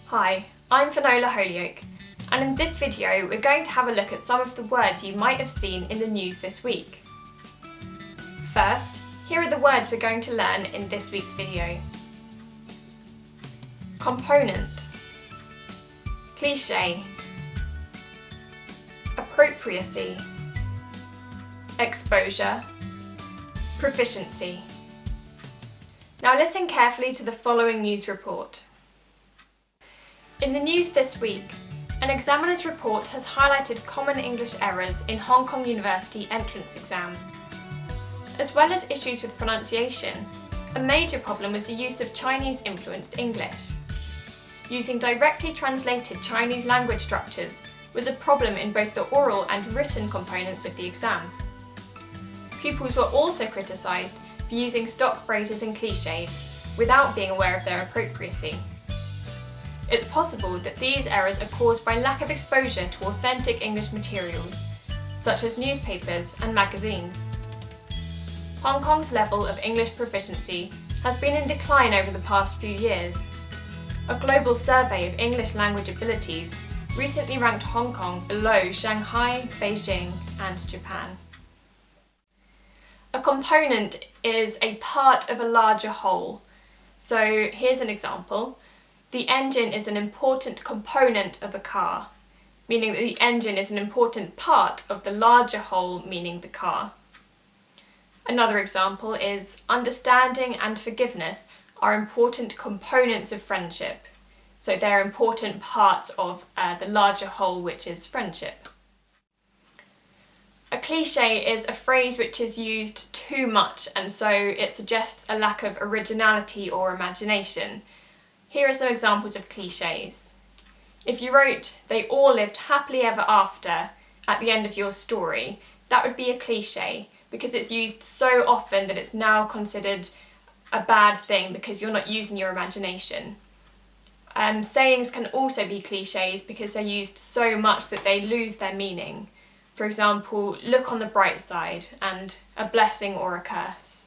Hi, I'm Finola Holyoke, and in this video we're going to have a look at some of the words you might have seen in the news this week. First, here are the words we're going to learn in this week's video. Component, cliché, appropriacy, exposure, proficiency. Now listen carefully to the following news report. In the news this week, an examiner's report has highlighted common English errors in Hong Kong University entrance exams. As well as issues with pronunciation, a major problem was the use of Chinese-influenced English. Using directly translated Chinese language structures was a problem in both the oral and written components of the exam. Pupils were also criticised for using stock phrases and clichés without being aware of their appropriacy. It's possible that these errors are caused by lack of exposure to authentic English materials, such as newspapers and magazines. Hong Kong's level of English proficiency has been in decline over the past few years. A global survey of English language abilities recently ranked Hong Kong below Shanghai, Beijing, and Japan. A component is a part of a larger whole. So here's an example. The engine is an important component of a car, meaning that the engine is an important part of the larger whole, meaning the car. Another example is understanding and forgiveness are important components of friendship. So they're important parts of the larger whole, which is friendship. A cliché is a phrase which is used too much, and so it suggests a lack of originality or imagination. Here are some examples of clichés. If you wrote, "They all lived happily ever after" at the end of your story, that would be a cliché because it's used so often that it's now considered a bad thing because you're not using your imagination. Sayings can also be clichés because they're used so much that they lose their meaning. For example, "look on the bright side" and "a blessing or a curse."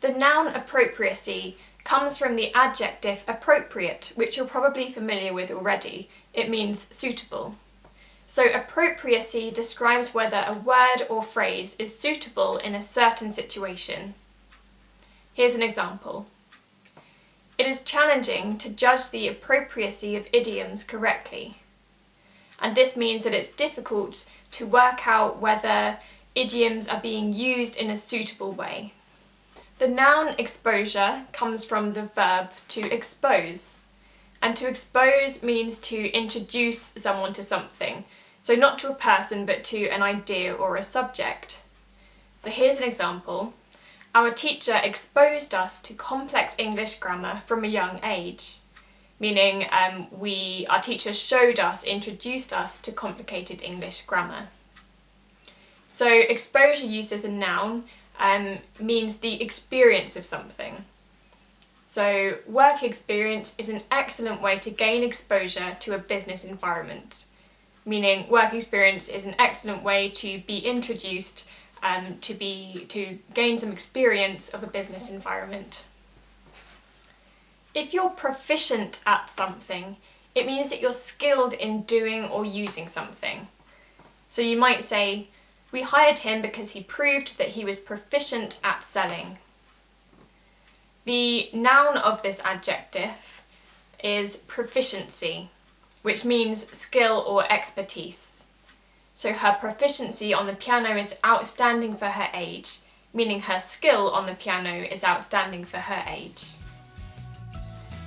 The noun appropriacy comes from the adjective appropriate, which you're probably familiar with already. It means suitable. So appropriacy describes whether a word or phrase is suitable in a certain situation. Here's an example. It is challenging to judge the appropriacy of idioms correctly. And this means that it's difficult to work out whether idioms are being used in a suitable way. The noun exposure comes from the verb to expose, and to expose means to introduce someone to something, so not to a person but to an idea or a subject. So here's an example. Our teacher exposed us to complex English grammar from a young age, meaning our teacher showed us, introduced us to complicated English grammar. So exposure used as a noun means the experience of something. So work experience is an excellent way to gain exposure to a business environment, meaning work experience is an excellent way to be introduced to gain some experience of a business environment. If you're proficient at something, it means that you're skilled in doing or using something. So you might say, "We hired him because he proved that he was proficient at selling." The noun of this adjective is proficiency, which means skill or expertise. So her proficiency on the piano is outstanding for her age, meaning her skill on the piano is outstanding for her age.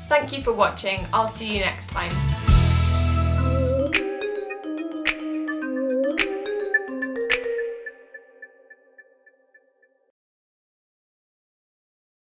Thank you for watching. I'll see you next time.